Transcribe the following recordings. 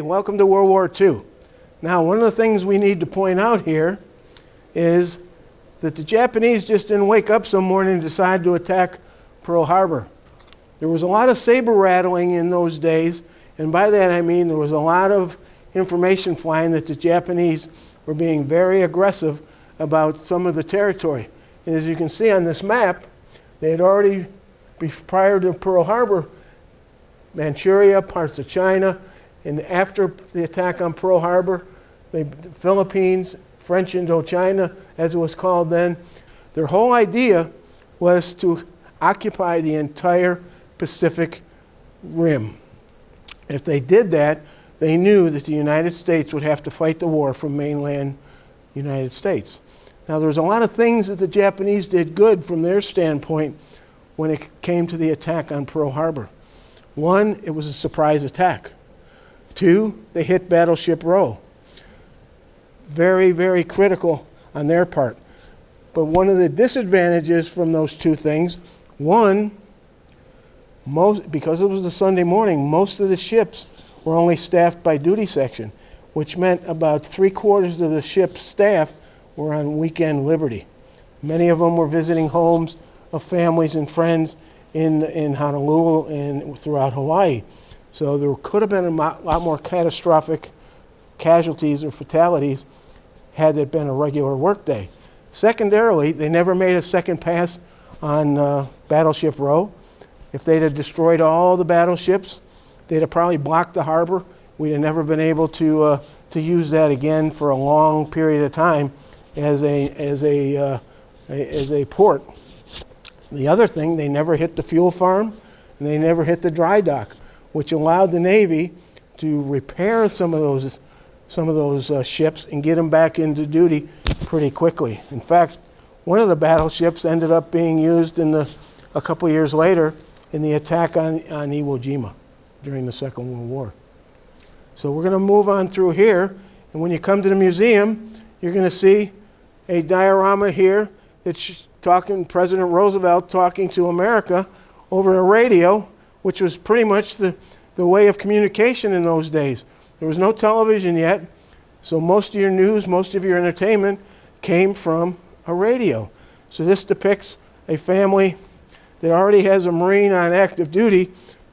Okay, welcome to World War II. Now, one of the things we need to point out here is that the Japanese just didn't wake up some morning and decide to attack Pearl Harbor. There was a lot of saber rattling in those days, and by that I mean there was a lot of information flying that the Japanese were being very aggressive about some of the territory. And as you can see on this map, they had already, prior to Pearl Harbor, Manchuria, parts of China, and after the attack on Pearl Harbor, the Philippines, French Indochina, as it was called then, their whole idea was to occupy the entire Pacific Rim. If they did that, they knew that the United States would have to fight the war from mainland United States. Now, there's a lot of things that the Japanese did good from their standpoint when it came to the attack on Pearl Harbor. One, it was a surprise attack. Two, they hit Battleship Row. Very, very critical on their part. But one of the disadvantages from those two things, one, because it was a Sunday morning, most of the ships were only staffed by duty section, which meant about 3/4 of the ship's staff were on weekend liberty. Many of them were visiting homes of families and friends in Honolulu and throughout Hawaii. So there could have been a lot more catastrophic casualties or fatalities had it been a regular workday. Secondarily, they never made a second pass on Battleship Row. If they'd have destroyed all the battleships, they'd have probably blocked the harbor. We'd have never been able to use that again for a long period of time as a port. The other thing, they never hit the fuel farm, and they never hit the dry dock, which allowed the Navy to repair some of those ships and get them back into duty pretty quickly. In fact, one of the battleships ended up being used a couple years later in the attack on Iwo Jima during the Second World War. So we're going to move on through here, and when you come to the museum, you're going to see a diorama here that's President Roosevelt talking to America over a radio, which was pretty much the way of communication in those days. There was no television yet, so most of your news, most of your entertainment came from a radio. So this depicts a family that already has a Marine on active duty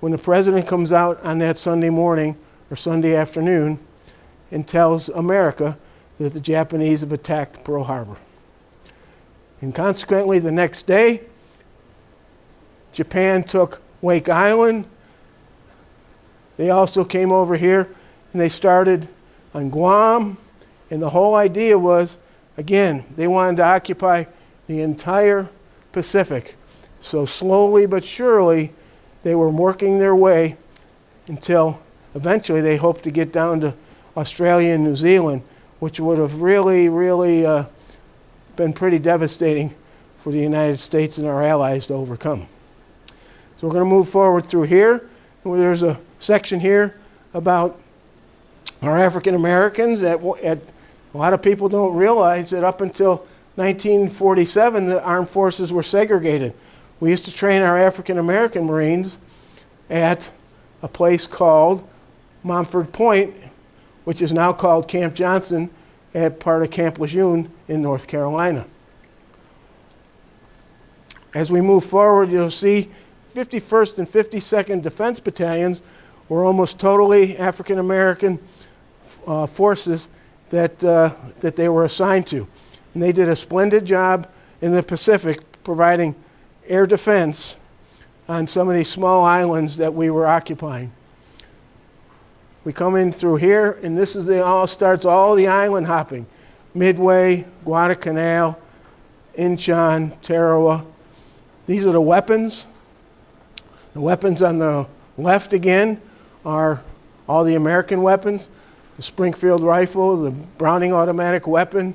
when the president comes out on that Sunday morning or Sunday afternoon and tells America that the Japanese have attacked Pearl Harbor. And consequently, the next day, Japan took Wake Island. They also came over here and they started on Guam. And the whole idea was, again, they wanted to occupy the entire Pacific. So slowly but surely, they were working their way until eventually they hoped to get down to Australia and New Zealand, which would have really, really been pretty devastating for the United States and our allies to overcome. So we're going to move forward through here. There's a section here about our African Americans that a lot of people don't realize that up until 1947, the armed forces were segregated. We used to train our African American Marines at a place called Montford Point, which is now called Camp Johnson, at part of Camp Lejeune in North Carolina. As we move forward, you'll see 51st and 52nd Defense Battalions were almost totally African American forces that they were assigned to. And they did a splendid job in the Pacific providing air defense on some of these small islands that we were occupying. We come in through here, and this is starts all the island hopping. Midway, Guadalcanal, Incheon, Tarawa. These are the weapons. The weapons on the left again are all the American weapons. The Springfield rifle, the Browning automatic weapon,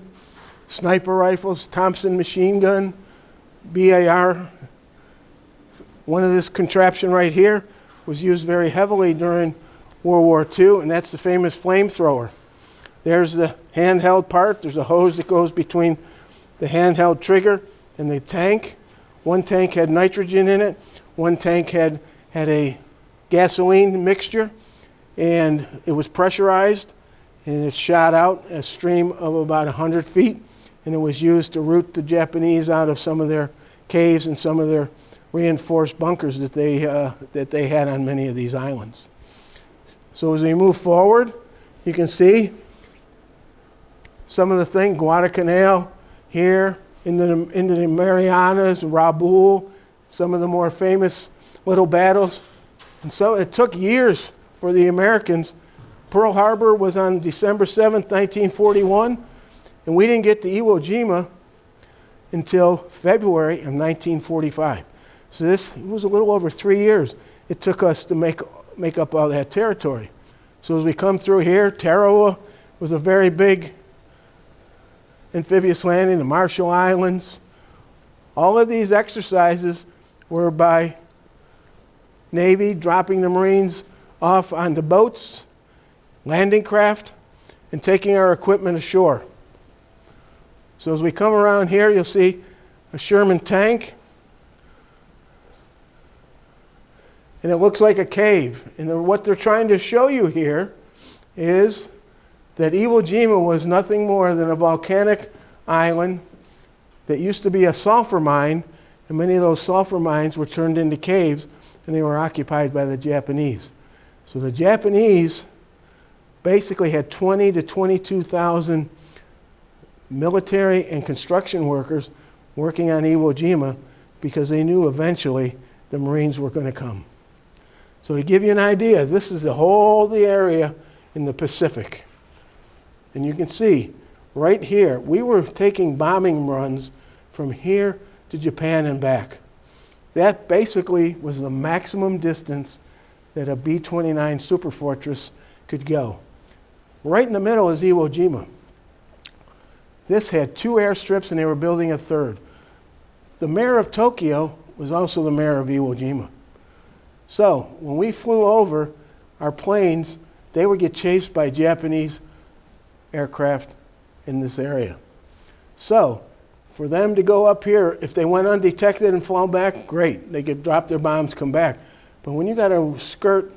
sniper rifles, Thompson machine gun, BAR. One of this contraption right here was used very heavily during World War II, and that's the famous flamethrower. There's the handheld part. There's a hose that goes between the handheld trigger and the tank. One tank had nitrogen in it. One tank had a gasoline mixture. and it was pressurized, and it shot out a stream of about 100 feet, and it was used to root the Japanese out of some of their caves and some of their reinforced bunkers that they had on many of these islands. So as we move forward, you can see some of the things, Guadalcanal here, into the Marianas, Rabaul, some of the more famous little battles. And so it took years for the Americans. Pearl Harbor was on December 7th, 1941, and we didn't get to Iwo Jima until February of 1945. So this was a little over 3 years it took us to make up all that territory. So as we come through here, Tarawa was a very big amphibious landing, the Marshall Islands. All of these exercises were by Navy dropping the Marines off onto boats, landing craft, and taking our equipment ashore. So as we come around here, you'll see a Sherman tank, and it looks like a cave. And what they're trying to show you here is that Iwo Jima was nothing more than a volcanic island that used to be a sulfur mine, and many of those sulfur mines were turned into caves, and they were occupied by the Japanese. So the Japanese basically had 20 to 22,000 military and construction workers working on Iwo Jima because they knew eventually the Marines were going to come. So to give you an idea, this is the area in the Pacific. And you can see right here, we were taking bombing runs from here to Japan and back. That basically was the maximum distance that a B-29 Superfortress could go. Right in the middle is Iwo Jima. This had 2 airstrips, and they were building a third. The mayor of Tokyo was also the mayor of Iwo Jima. So when we flew over, our planes, they would get chased by Japanese aircraft in this area. So for them to go up here, if they went undetected and flown back, great. They could drop their bombs, come back. But when you got to skirt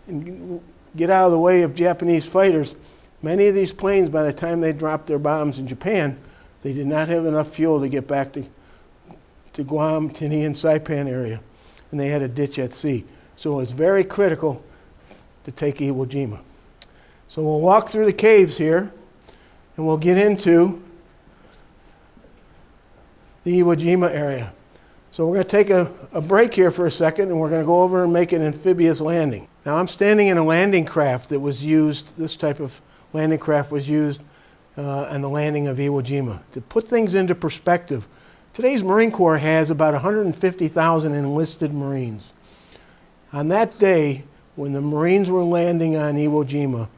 and get out of the way of Japanese fighters, many of these planes, by the time they dropped their bombs in Japan, they did not have enough fuel to get back to Guam, Tinian, Saipan area, and they had a ditch at sea. So it was very critical to take Iwo Jima. So we'll walk through the caves here, and we'll get into the Iwo Jima area. So we're going to take a break here for a second, and we're going to go over and make an amphibious landing. Now I'm standing in a landing craft that was used, this type of landing craft was used on the landing of Iwo Jima. To put things into perspective, today's Marine Corps has about 150,000 enlisted Marines. On that day, when the Marines were landing on Iwo Jima,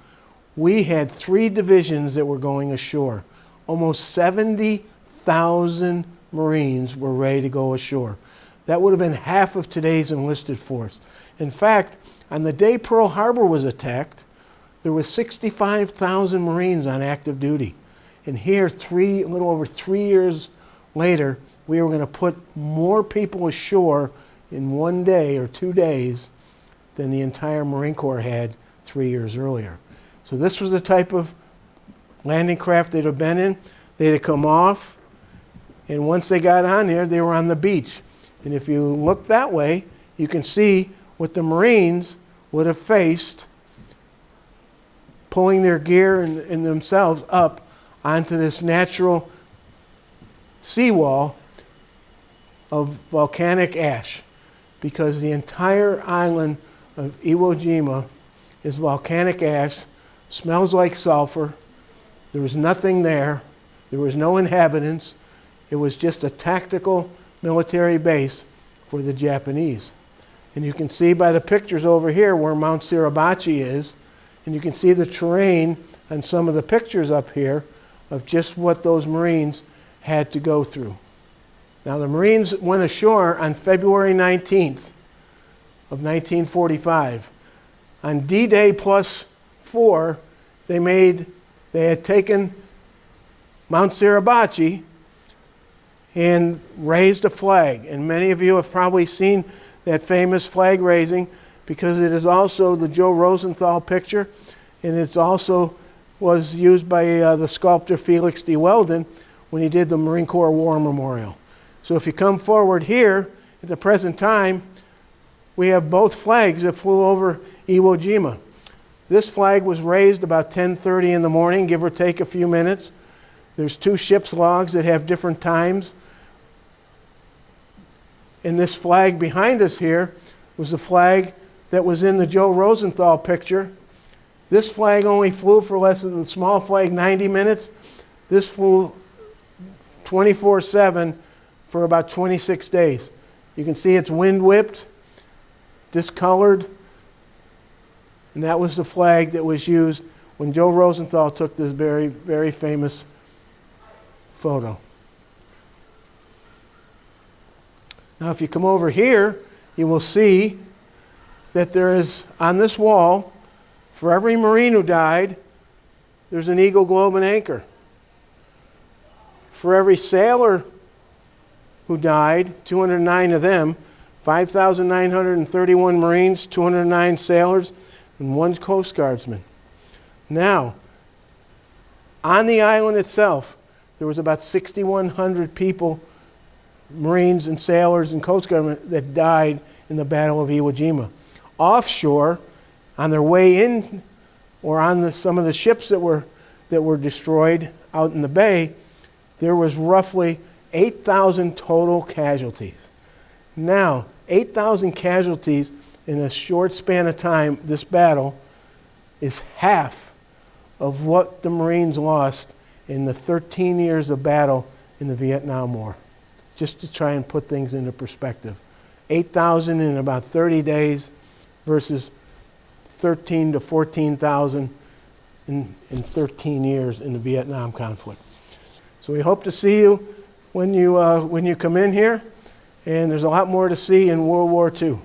we had 3 divisions that were going ashore. Almost 70,000 Marines were ready to go ashore. That would have been half of today's enlisted force. In fact, on the day Pearl Harbor was attacked, there were 65,000 Marines on active duty. And here, a little over 3 years later, we were going to put more people ashore in 1 day or 2 days than the entire Marine Corps had 3 years earlier. So this was the type of landing craft they'd have been in. They'd have come off, and once they got on there, they were on the beach. And if you look that way, you can see what the Marines would have faced pulling their gear and themselves up onto this natural seawall of volcanic ash, because the entire island of Iwo Jima is volcanic ash, smells like sulfur. There was nothing there. There was no inhabitants. It was just a tactical military base for the Japanese. And you can see by the pictures over here where Mount Suribachi is, and you can see the terrain on some of the pictures up here of just what those Marines had to go through. Now the Marines went ashore on February 19th of 1945. On D-Day +4, they had taken Mount Suribachi and raised a flag. And many of you have probably seen that famous flag raising because it is also the Joe Rosenthal picture, and it's also was used by the sculptor Felix D. Weldon when he did the Marine Corps War Memorial. So if you come forward here, at the present time, we have both flags that flew over Iwo Jima. This flag was raised about 10:30 in the morning, give or take a few minutes. There's two ship's logs that have different times. And this flag behind us here was the flag that was in the Joe Rosenthal picture. This flag only flew for less than the small flag 90 minutes. This flew 24/7 for about 26 days. You can see it's wind whipped, discolored, and that was the flag that was used when Joe Rosenthal took this very, very famous photo. Now if you come over here, you will see that there is, on this wall, for every Marine who died, there's an eagle, globe, and anchor. For every sailor who died, 209 of them, 5,931 Marines, 209 sailors, and 1 Coast Guardsman. Now, on the island itself, there was about 6,100 people, Marines and sailors and Coast Guardsmen, that died in the Battle of Iwo Jima. Offshore, on their way in, or on some of the ships that were destroyed out in the bay, there was roughly 8,000 total casualties. Now, 8,000 casualties in a short span of time, this battle, is half of what the Marines lost in the 13 years of battle in the Vietnam War. Just to try and put things into perspective. 8,000 in about 30 days versus 13 to 14,000 in 13 years in the Vietnam conflict. So we hope to see you when you come in here, and there's a lot more to see in World War II.